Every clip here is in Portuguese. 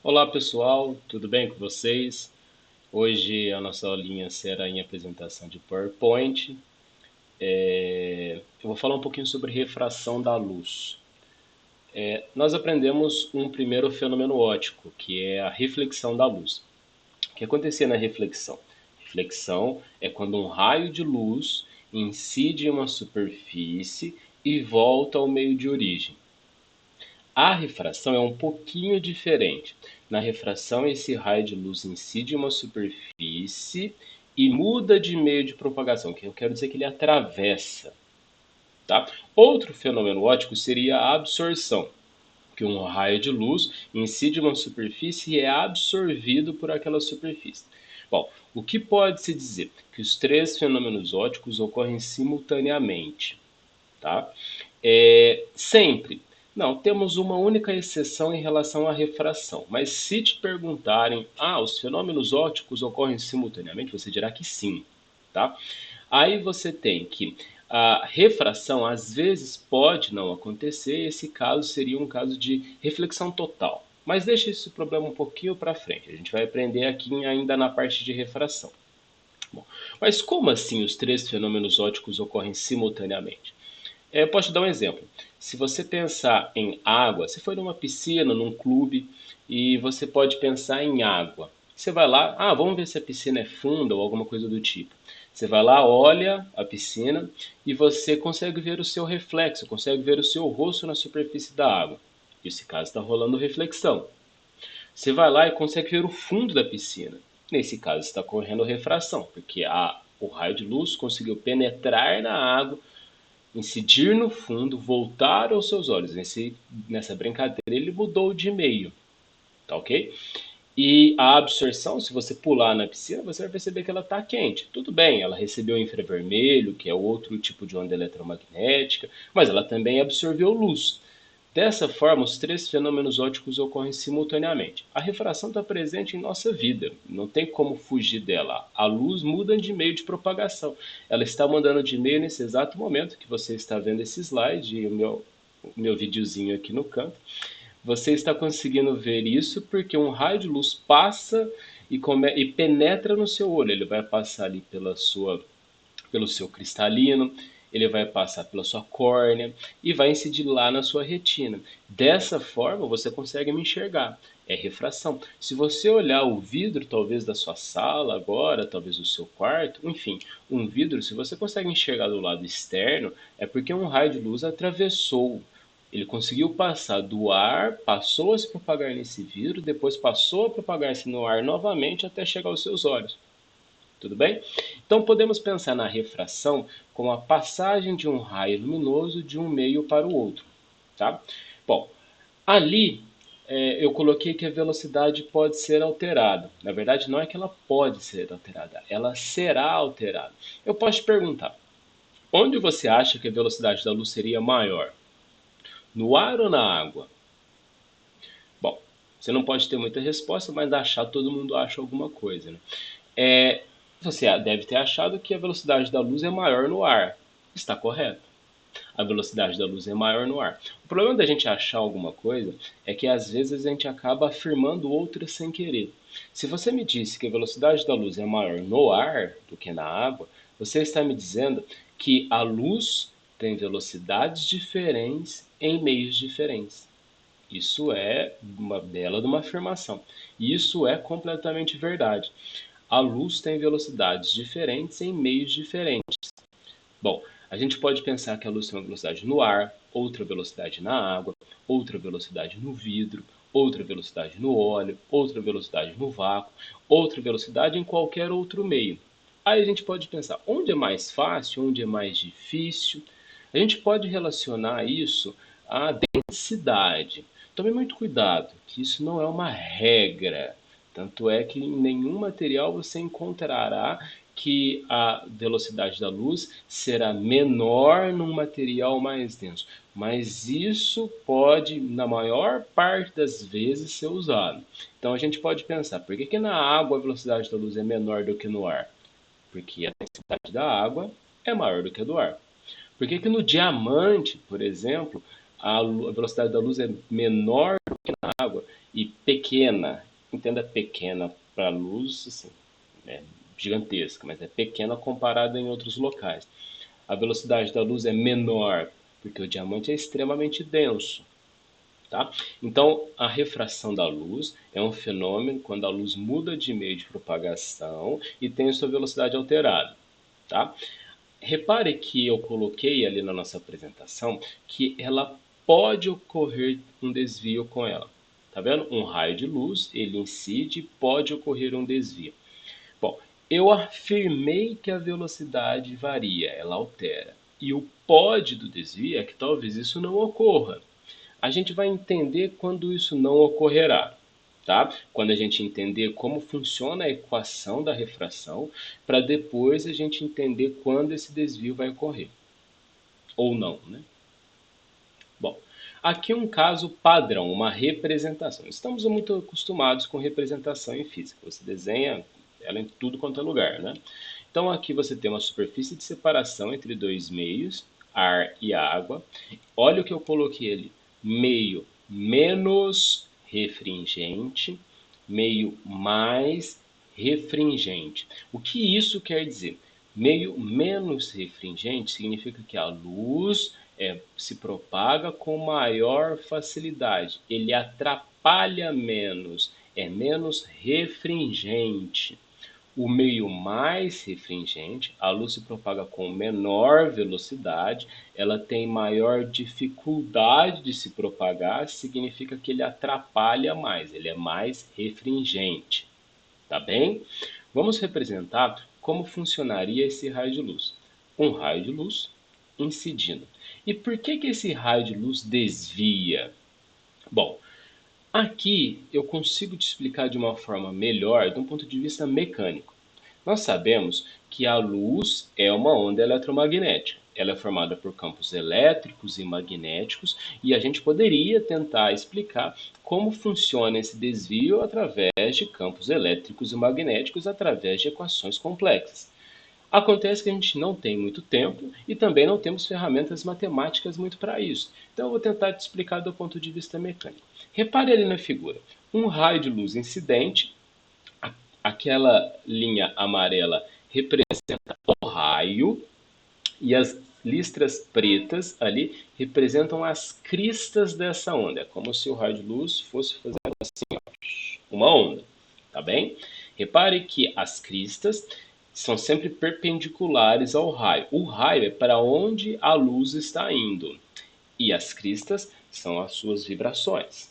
Olá pessoal, tudo bem com vocês? Hoje a nossa aulinha será em apresentação de PowerPoint. Eu vou falar um pouquinho sobre refração da luz. Nós aprendemos um primeiro fenômeno óptico, que é a reflexão da luz. O que acontecia na reflexão? Reflexão é quando um raio de luz incide em uma superfície e volta ao meio de origem. A refração é um pouquinho diferente. Na refração, esse raio de luz incide em uma superfície e muda de meio de propagação, que eu quero dizer que ele atravessa. Tá? Outro fenômeno óptico seria a absorção, que um raio de luz incide em uma superfície e é absorvido por aquela superfície. Bom, o que pode-se dizer? Que os três fenômenos ópticos ocorrem simultaneamente. Tá? Sempre. Não, temos uma única exceção em relação à refração. Mas se te perguntarem, os fenômenos ópticos ocorrem simultaneamente, você dirá que sim, tá? Aí você tem que a refração às vezes pode não acontecer, esse caso seria um caso de reflexão total. Mas deixa esse problema um pouquinho para frente. A gente vai aprender aqui ainda na parte de refração. Bom, mas como assim os três fenômenos ópticos ocorrem simultaneamente? Eu posso te dar um exemplo. Se você pensar em água, você foi numa piscina, num clube, e você pode pensar em água. Você vai lá, vamos ver se a piscina é funda ou alguma coisa do tipo. Você vai lá, olha a piscina e você consegue ver o seu reflexo, consegue ver o seu rosto na superfície da água. Nesse caso está rolando reflexão. Você vai lá e consegue ver o fundo da piscina. Nesse caso está ocorrendo refração, porque o raio de luz conseguiu penetrar na água, incidir no fundo, voltar aos seus olhos. Nessa brincadeira ele mudou de meio, tá ok? E a absorção, se você pular na piscina, você vai perceber que ela está quente. Tudo bem, ela recebeu infravermelho, que é outro tipo de onda eletromagnética, mas ela também absorveu luz. Dessa forma, os três fenômenos ópticos ocorrem simultaneamente. A refração está presente em nossa vida, não tem como fugir dela. A luz muda de meio de propagação. Ela está mudando de meio nesse exato momento que você está vendo esse slide e o meu videozinho aqui no canto. Você está conseguindo ver isso porque um raio de luz passa e penetra no seu olho. Ele vai passar ali pelo seu cristalino, ele vai passar pela sua córnea e vai incidir lá na sua retina. Dessa forma, você consegue me enxergar. É refração. Se você olhar o vidro, talvez da sua sala agora, talvez do seu quarto, enfim, um vidro, se você consegue enxergar do lado externo, é porque um raio de luz atravessou. Ele conseguiu passar do ar, passou a se propagar nesse vidro, depois passou a propagar-se no ar novamente até chegar aos seus olhos. Tudo bem? Então podemos pensar na refração como a passagem de um raio luminoso de um meio para o outro. Tá? Bom, ali eu coloquei que a velocidade pode ser alterada. Na verdade, não é que ela pode ser alterada, ela será alterada. Eu posso te perguntar, onde você acha que a velocidade da luz seria maior? No ar ou na água? Bom, você não pode ter muita resposta, mas achar todo mundo acha alguma coisa, né? É, Você deve ter achado que a velocidade da luz é maior no ar. Está correto. A velocidade da luz é maior no ar. O problema da gente achar alguma coisa é que às vezes a gente acaba afirmando outra sem querer. Se você me disse que a velocidade da luz é maior no ar do que na água, você está me dizendo que a luz tem velocidades diferentes em meios diferentes. Isso é uma bela de uma afirmação. E isso é completamente verdade. A luz tem velocidades diferentes em meios diferentes. Bom, a gente pode pensar que a luz tem uma velocidade no ar, outra velocidade na água, outra velocidade no vidro, outra velocidade no óleo, outra velocidade no vácuo, outra velocidade em qualquer outro meio. Aí a gente pode pensar onde é mais fácil, onde é mais difícil. A gente pode relacionar isso à densidade. Tome muito cuidado, que isso não é uma regra. Tanto é que em nenhum material você encontrará que a velocidade da luz será menor num material mais denso. Mas isso pode, na maior parte das vezes, ser usado. Então a gente pode pensar, por que, que na água a velocidade da luz é menor do que no ar? Porque a densidade da água é maior do que a do ar. Por que, que no diamante, por exemplo, a velocidade da luz é menor do que na água? e pequena, entenda pequena para a luz, assim, é gigantesca, mas é pequena comparada em outros locais. A velocidade da luz é menor, porque o diamante é extremamente denso. Tá? Então, a refração da luz é um fenômeno quando a luz muda de meio de propagação e tem sua velocidade alterada. Tá? Repare que eu coloquei ali na nossa apresentação que ela pode ocorrer um desvio com ela. Tá vendo? Um raio de luz, ele incide e pode ocorrer um desvio. Bom, eu afirmei que a velocidade varia, ela altera. E o pode do desvio é que talvez isso não ocorra. A gente vai entender quando isso não ocorrerá, tá? Quando a gente entender como funciona a equação da refração, para depois a gente entender quando esse desvio vai ocorrer. Ou não, né? Bom, aqui um caso padrão, uma representação. Estamos muito acostumados com representação em física. Você desenha ela em tudo quanto é lugar, né? Então aqui você tem uma superfície de separação entre dois meios, ar e água. Olha o que eu coloquei ali. Meio menos refringente, meio mais refringente. O que isso quer dizer? Meio menos refringente significa que a luz se propaga com maior facilidade, ele atrapalha menos, é menos refringente. O meio mais refringente, a luz se propaga com menor velocidade, ela tem maior dificuldade de se propagar, significa que ele atrapalha mais, ele é mais refringente. Tá bem? Vamos representar como funcionaria esse raio de luz. Um raio de luz incidindo. E por que esse raio de luz desvia? Bom, aqui eu consigo te explicar de uma forma melhor, de um ponto de vista mecânico. Nós sabemos que a luz é uma onda eletromagnética. Ela é formada por campos elétricos e magnéticos, e a gente poderia tentar explicar como funciona esse desvio através de campos elétricos e magnéticos, através de equações complexas. Acontece que a gente não tem muito tempo e também não temos ferramentas matemáticas muito para isso. Então eu vou tentar te explicar do ponto de vista mecânico. Repare ali na figura. Um raio de luz incidente, aquela linha amarela representa o raio e as listras pretas ali representam as cristas dessa onda. É como se o raio de luz fosse fazer assim, ó, uma onda, tá bem? Repare que as cristas são sempre perpendiculares ao raio. O raio é para onde a luz está indo e as cristas são as suas vibrações,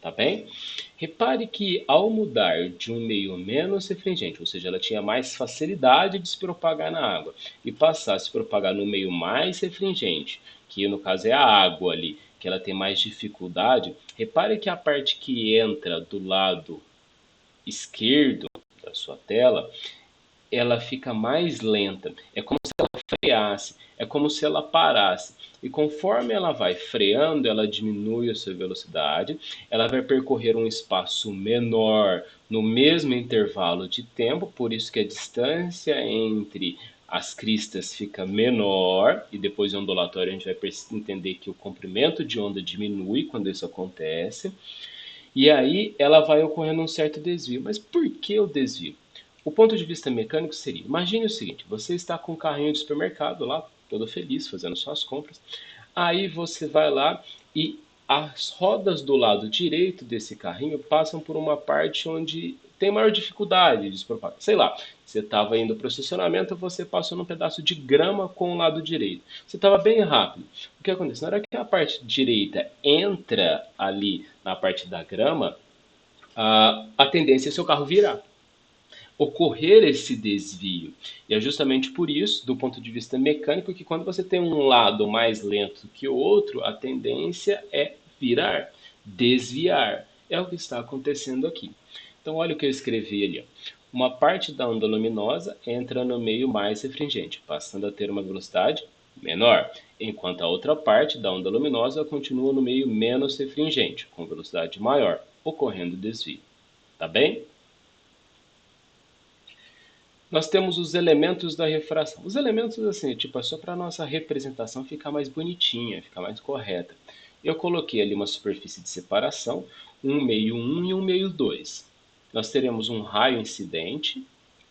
tá bem? Repare que ao mudar de um meio menos refringente, ou seja, ela tinha mais facilidade de se propagar na água, e passar a se propagar no meio mais refringente, que no caso é a água ali, que ela tem mais dificuldade, repare que a parte que entra do lado esquerdo da sua tela, ela fica mais lenta. É como se ela freasse, é como se ela parasse. E conforme ela vai freando, ela diminui a sua velocidade, ela vai percorrer um espaço menor no mesmo intervalo de tempo, por isso que a distância entre as cristas fica menor, e depois em ondulatório a gente vai entender que o comprimento de onda diminui quando isso acontece. E aí ela vai ocorrendo um certo desvio. Mas por que o desvio? O ponto de vista mecânico seria, imagine o seguinte, você está com um carrinho de supermercado lá, todo feliz, fazendo suas compras. Aí você vai lá e as rodas do lado direito desse carrinho passam por uma parte onde tem maior dificuldade de se propagar. Sei lá, você estava indo para o estacionamento, você passou num pedaço de grama com o lado direito. Você estava bem rápido. O que acontece? Na hora que a parte direita entra ali na parte da grama, a tendência é seu carro virar, ocorrer esse desvio. E é justamente por isso, do ponto de vista mecânico, que quando você tem um lado mais lento que o outro, a tendência é virar, desviar. É o que está acontecendo aqui. Então, olha o que eu escrevi ali. Ó. Uma parte da onda luminosa entra no meio mais refringente, passando a ter uma velocidade menor, enquanto a outra parte da onda luminosa continua no meio menos refringente, com velocidade maior, ocorrendo desvio. Tá bem? Nós temos os elementos da refração. Os elementos, assim, tipo, é só para a nossa representação ficar mais bonitinha, ficar mais correta. Eu coloquei ali uma superfície de separação, um meio 1 e um meio 2. Nós teremos um raio incidente,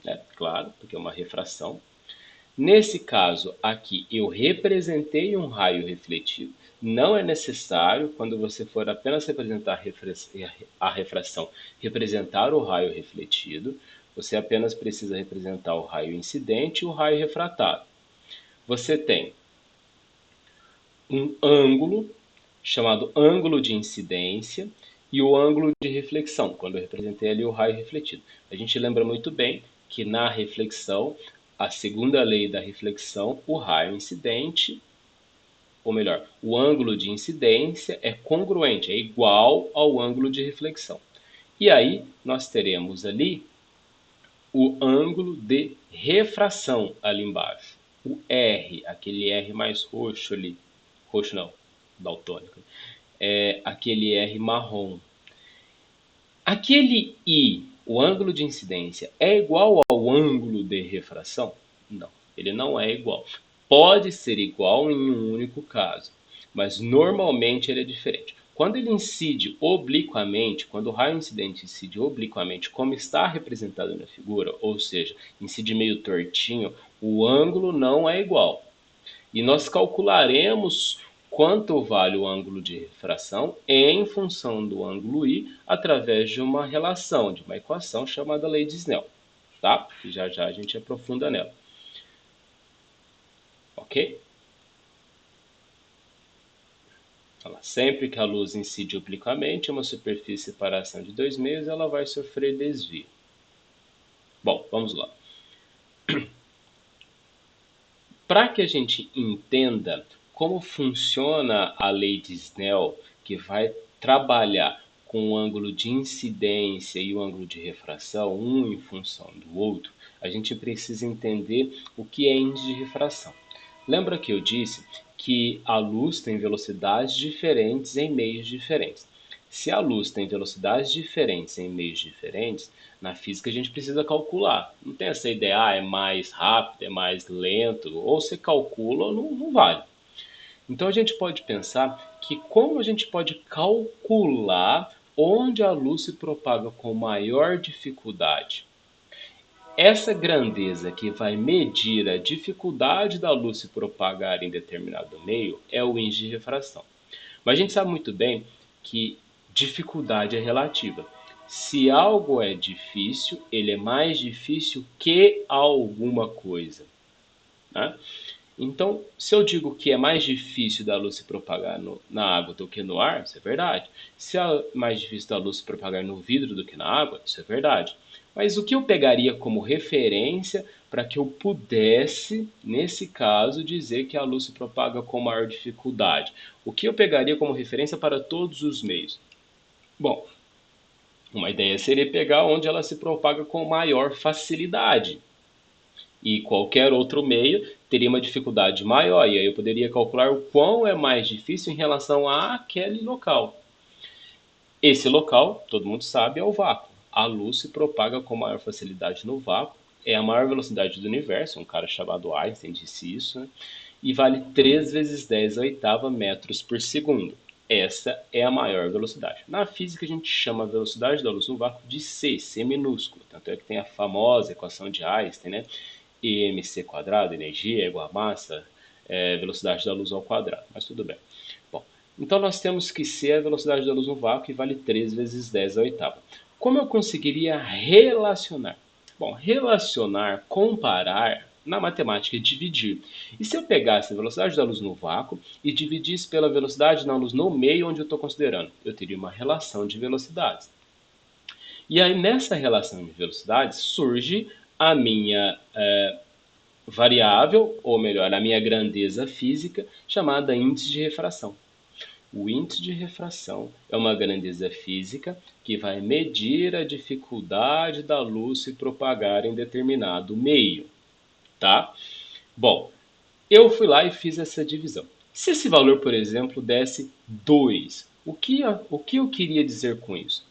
né? Claro, porque é uma refração. Nesse caso aqui, eu representei um raio refletido. Não é necessário, quando você for apenas representar a refração, representar o raio refletido. Você apenas precisa representar o raio incidente e o raio refratado. Você tem um ângulo chamado ângulo de incidência e o ângulo de reflexão, quando eu representei ali o raio refletido. A gente lembra muito bem que na reflexão, a segunda lei da reflexão, o raio incidente, ou melhor, o ângulo de incidência é congruente, é igual ao ângulo de reflexão. E aí nós teremos ali o ângulo de refração ali embaixo. O R, aquele R mais roxo ali. Roxo não, daltônico. É aquele R marrom. Aquele I, o ângulo de incidência, é igual ao ângulo de refração? Não, ele não é igual. Pode ser igual em um único caso, mas normalmente ele é diferente. Quando ele incide obliquamente, quando o raio incidente incide obliquamente, como está representado na figura, ou seja, incide meio tortinho, o ângulo não é igual. E nós calcularemos quanto vale o ângulo de refração em função do ângulo I através de uma relação, de uma equação chamada lei de Snell, tá? E já já a gente aprofunda nela. Ok? Sempre que a luz incide obliquamente em uma superfície de separação de dois meios, ela vai sofrer desvio. Bom, vamos lá. Para que a gente entenda como funciona a lei de Snell, que vai trabalhar com o ângulo de incidência e o ângulo de refração, um em função do outro, a gente precisa entender o que é índice de refração. Lembra que eu disse que a luz tem velocidades diferentes em meios diferentes. Se a luz tem velocidades diferentes em meios diferentes, na física a gente precisa calcular. Não tem essa ideia, é mais rápido, é mais lento, ou você calcula ou não vale. Então a gente pode pensar que como a gente pode calcular onde a luz se propaga com maior dificuldade. Essa grandeza que vai medir a dificuldade da luz se propagar em determinado meio é o índice de refração. Mas a gente sabe muito bem que dificuldade é relativa. Se algo é difícil, ele é mais difícil que alguma coisa, né? Então, se eu digo que é mais difícil da luz se propagar na água do que no ar, isso é verdade. Se é mais difícil da luz se propagar no vidro do que na água, isso é verdade. Mas o que eu pegaria como referência para que eu pudesse, nesse caso, dizer que a luz se propaga com maior dificuldade? O que eu pegaria como referência para todos os meios? Bom, uma ideia seria pegar onde ela se propaga com maior facilidade. E qualquer outro meio teria uma dificuldade maior. E aí eu poderia calcular o quão é mais difícil em relação àquele local. Esse local, todo mundo sabe, é o vácuo. A luz se propaga com maior facilidade no vácuo. É a maior velocidade do universo. Um cara chamado Einstein disse isso, né? E vale 3 vezes 10 a oitava metros por segundo. Essa é a maior velocidade. Na física a gente chama a velocidade da luz no vácuo de c, c minúsculo. Tanto é que tem a famosa equação de Einstein, né? EMC quadrado, energia é igual a massa, velocidade da luz ao quadrado, mas tudo bem. Bom, então nós temos que ser a velocidade da luz no vácuo, que vale 3 vezes 10 a oitava. Como eu conseguiria relacionar? Bom, relacionar, comparar, na matemática é dividir. E se eu pegasse a velocidade da luz no vácuo e dividisse pela velocidade da luz no meio onde eu estou considerando, eu teria uma relação de velocidades. E aí nessa relação de velocidades surge a minha variável, ou melhor, a minha grandeza física, chamada índice de refração. O índice de refração é uma grandeza física que vai medir a dificuldade da luz se propagar em determinado meio, tá? Bom, eu fui lá e fiz essa divisão. Se esse valor, por exemplo, desse 2, o que eu queria dizer com isso?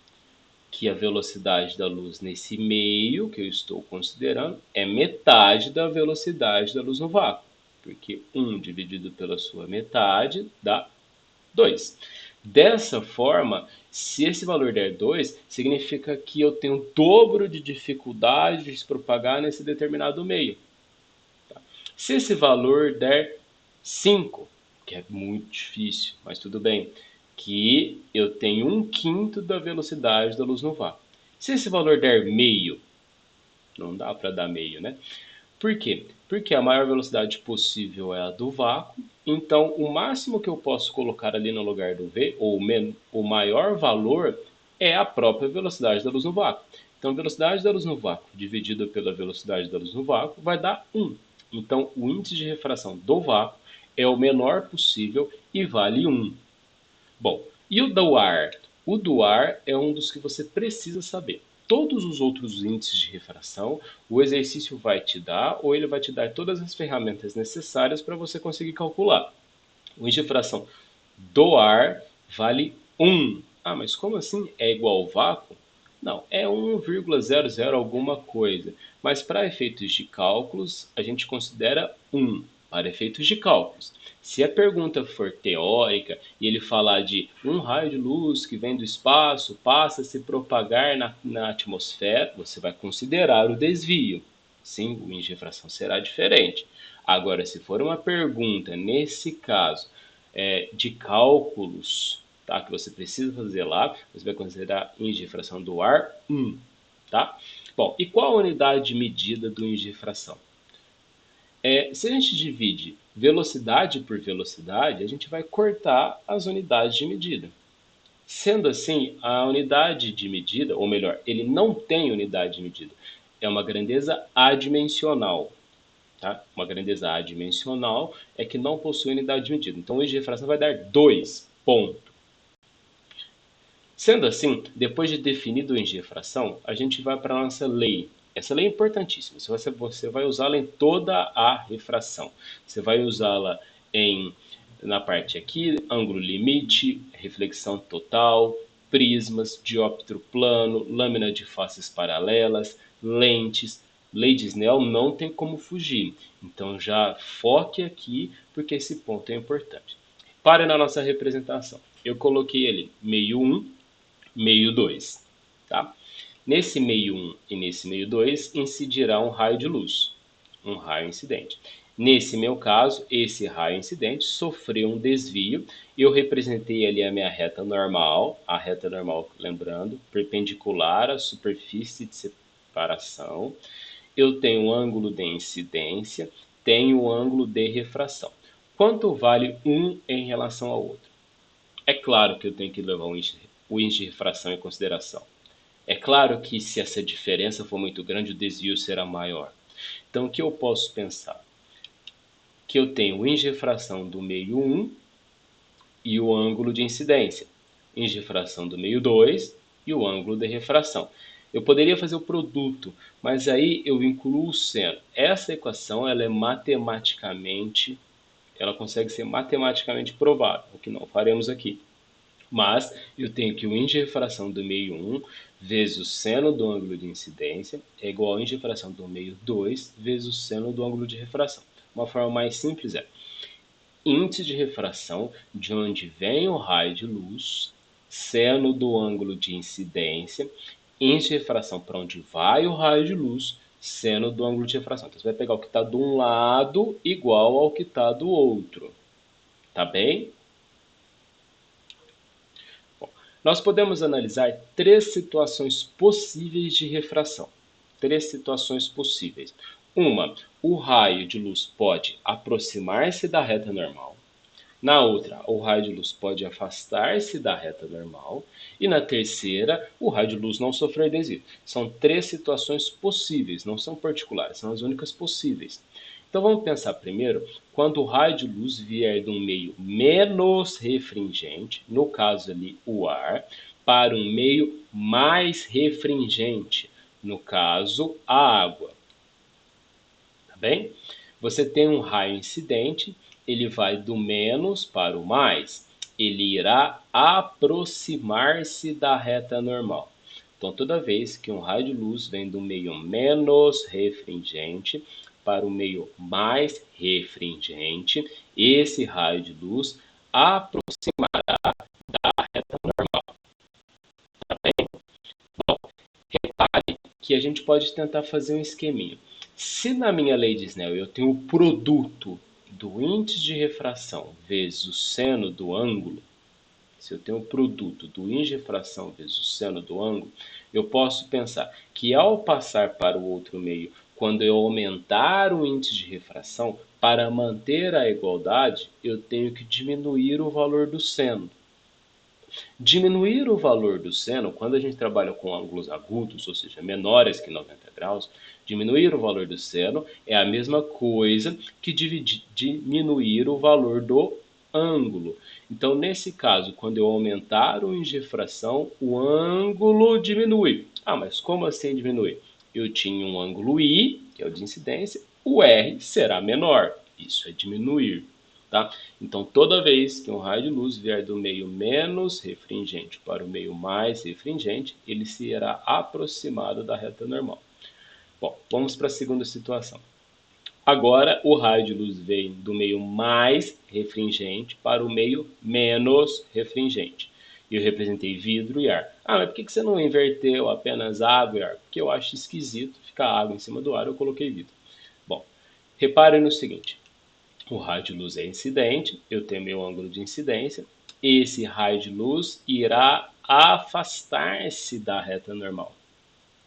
Que a velocidade da luz nesse meio que eu estou considerando é metade da velocidade da luz no vácuo. Porque 1 dividido pela sua metade dá 2. Dessa forma, se esse valor der 2, significa que eu tenho o dobro de dificuldade de se propagar nesse determinado meio. Se esse valor der 5, que é muito difícil, mas tudo bem, que eu tenho 1/5 da velocidade da luz no vácuo. Se esse valor der meio, não dá para dar meio, né? Por quê? Porque a maior velocidade possível é a do vácuo, então o máximo que eu posso colocar ali no lugar do V, ou o maior valor, é a própria velocidade da luz no vácuo. Então a velocidade da luz no vácuo dividida pela velocidade da luz no vácuo vai dar 1. Então o índice de refração do vácuo é o menor possível e vale 1. Bom, e o do ar? O do ar é um dos que você precisa saber. Todos os outros índices de refração, o exercício vai te dar, ou ele vai te dar todas as ferramentas necessárias para você conseguir calcular. O índice de refração do ar vale 1. Ah, mas como assim? É igual ao vácuo? Não, é 1,00 alguma coisa. Mas para efeitos de cálculos, a gente considera 1 para efeitos de cálculos. Se a pergunta for teórica e ele falar de um raio de luz que vem do espaço, passa a se propagar na atmosfera, você vai considerar o desvio. Sim, o índice de refração será diferente. Agora, se for uma pergunta, nesse caso, de cálculos, tá, que você precisa fazer lá, você vai considerar índice de refração do ar 1. Tá? Bom, e qual a unidade de medida do índice de refração? Se a gente divide velocidade por velocidade, a gente vai cortar as unidades de medida. Sendo assim, a unidade de medida, ou melhor, ele não tem unidade de medida, é uma grandeza adimensional. Tá? Uma grandeza adimensional é que não possui unidade de medida. Então, o índice de refração vai dar 2 pontos. Sendo assim, depois de definido o índice de refração, a gente vai para a nossa lei. Essa lei é importantíssima. Você vai usá-la em toda a refração. Você vai usá-la na parte aqui, ângulo limite, reflexão total, prismas, dióptro plano, lâmina de faces paralelas, lentes. Lei de Snell não tem como fugir. Então já foque aqui, porque esse ponto é importante. Pare na nossa representação. Eu coloquei ali meio 1, meio 2. Tá? Nesse meio 1 e nesse meio 2 incidirá um raio de luz, um raio incidente. Nesse meu caso, esse raio incidente sofreu um desvio. Eu representei ali a minha reta normal, lembrando, perpendicular à superfície de separação. Eu tenho um ângulo de incidência, tenho um ângulo de refração. Quanto vale um em relação ao outro? É claro que eu tenho que levar o índice de refração em consideração. É claro que se essa diferença for muito grande, o desvio será maior. Então, o que eu posso pensar? Que eu tenho o índice de refração do meio 1 e o ângulo de incidência. Índice de refração do meio 2 e o ângulo de refração. Eu poderia fazer o produto, mas aí eu incluo o seno. Essa equação ela consegue ser matematicamente provada, o que não faremos aqui. Mas eu tenho que o índice de refração do meio 1 vezes o seno do ângulo de incidência é igual ao índice de refração do meio 2 vezes o seno do ângulo de refração. Uma forma mais simples é índice de refração de onde vem o raio de luz, seno do ângulo de incidência, índice de refração para onde vai o raio de luz, seno do ângulo de refração. Então você vai pegar o que está de um lado igual ao que está do outro. Tá bem? Nós podemos analisar 3 situações possíveis de refração. 3 situações possíveis. Uma, o raio de luz pode aproximar-se da reta normal. Na outra, o raio de luz pode afastar-se da reta normal. E na terceira, o raio de luz não sofrer desvio. São 3 situações possíveis, não são particulares, são as únicas possíveis. Então vamos pensar primeiro, quando o raio de luz vier de um meio menos refringente, no caso ali o ar, para um meio mais refringente, no caso a água. Tá bem? Você tem um raio incidente, ele vai do menos para o mais, ele irá aproximar-se da reta normal. Então toda vez que um raio de luz vem do meio menos refringente, para o meio mais refringente, esse raio de luz aproximará que a gente pode tentar fazer um esqueminha. Se na minha lei de Snell eu tenho o produto do índice de refração vezes o seno do ângulo, se eu tenho o produto do índice de refração vezes o seno do ângulo, eu posso pensar que ao passar para o outro meio, quando eu aumentar o índice de refração, para manter a igualdade, eu tenho que diminuir o valor do seno. Diminuir o valor do seno, quando a gente trabalha com ângulos agudos, ou seja, menores que 90 graus, diminuir o valor do seno é a mesma coisa que diminuir o valor do ângulo. Então, nesse caso, quando eu aumentar o índice de refração, o ângulo diminui. Ah, mas como assim diminui? Eu tinha um ângulo I, que é o de incidência, o R será menor. Isso é diminuir. Tá? Então, toda vez que um raio de luz vier do meio menos refringente para o meio mais refringente, ele será aproximado da reta normal. Bom, vamos para a segunda situação. Agora, o raio de luz vem do meio mais refringente para o meio menos refringente. E eu representei vidro e ar. Ah, mas por que você não inverteu apenas água e ar? Porque eu acho esquisito ficar água em cima do ar, eu coloquei vidro. Bom, reparem no seguinte. O raio de luz é incidente, eu tenho meu ângulo de incidência. Esse raio de luz irá afastar-se da reta normal.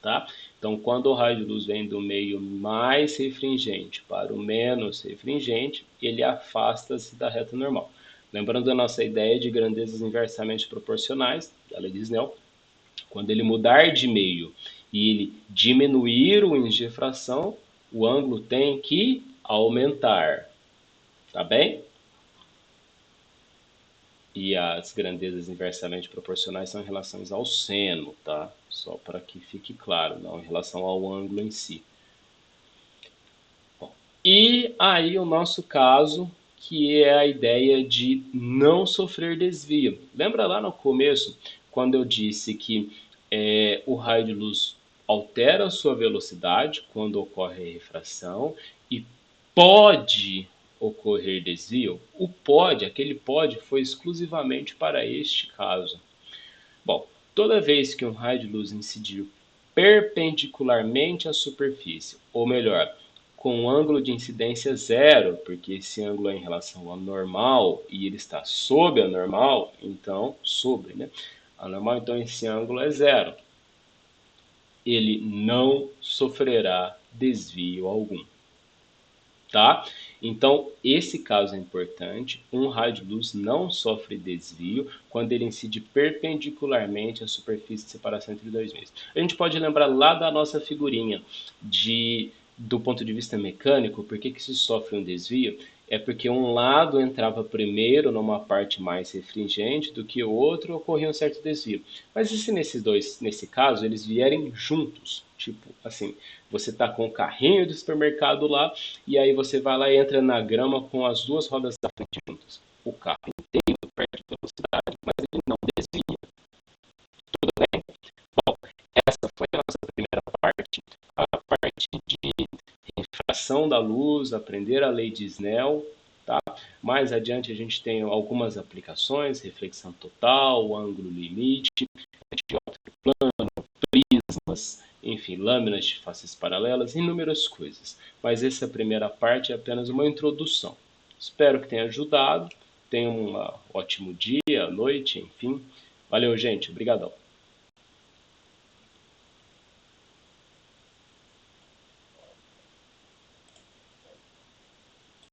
Tá? Então, quando o raio de luz vem do meio mais refringente para o menos refringente, ele afasta-se da reta normal. Lembrando da nossa ideia de grandezas inversamente proporcionais, da lei de Snell, quando ele mudar de meio e ele diminuir o índice de refração, o ângulo tem que aumentar. Tá bem? E as grandezas inversamente proporcionais são em relação ao seno, tá? Só para que fique claro, não em relação ao ângulo em si. Bom, e aí o nosso caso, que é a ideia de não sofrer desvio. Lembra lá no começo, quando eu disse que o raio de luz altera a sua velocidade quando ocorre a refração e pode ocorrer desvio? O pode, aquele pode, foi exclusivamente para este caso. Bom, toda vez que um raio de luz incidir perpendicularmente à superfície, ou melhor, com um ângulo de incidência zero, porque esse ângulo é em relação ao normal e ele está sob a normal, então, sobre, né? A normal, então, esse ângulo é zero. Ele não sofrerá desvio algum. Tá? Então, esse caso é importante. Um raio de luz não sofre desvio quando ele incide perpendicularmente à superfície de separação entre dois meios. A gente pode lembrar lá da nossa figurinha do ponto de vista mecânico, por que se sofre um desvio? É porque um lado entrava primeiro numa parte mais refringente do que o outro, ocorria um certo desvio. Mas e se nesse caso, eles vierem juntos? Tipo assim, você está com o carrinho do supermercado lá e aí você vai lá e entra na grama com as duas rodas da frente juntas. O carro inteiro perde velocidade, mas ele não desvia. Tudo bem? Bom, essa foi a nossa primeira parte, a parte de refração da luz, aprender a lei de Snell. Tá? Mais adiante a gente tem algumas aplicações, reflexão total, ângulo limite, dióptrico plano, prismas, enfim, lâminas de faces paralelas, inúmeras coisas. Mas essa primeira parte é apenas uma introdução. Espero que tenha ajudado. Tenha um ótimo dia, noite, enfim. Valeu, gente. Obrigadão.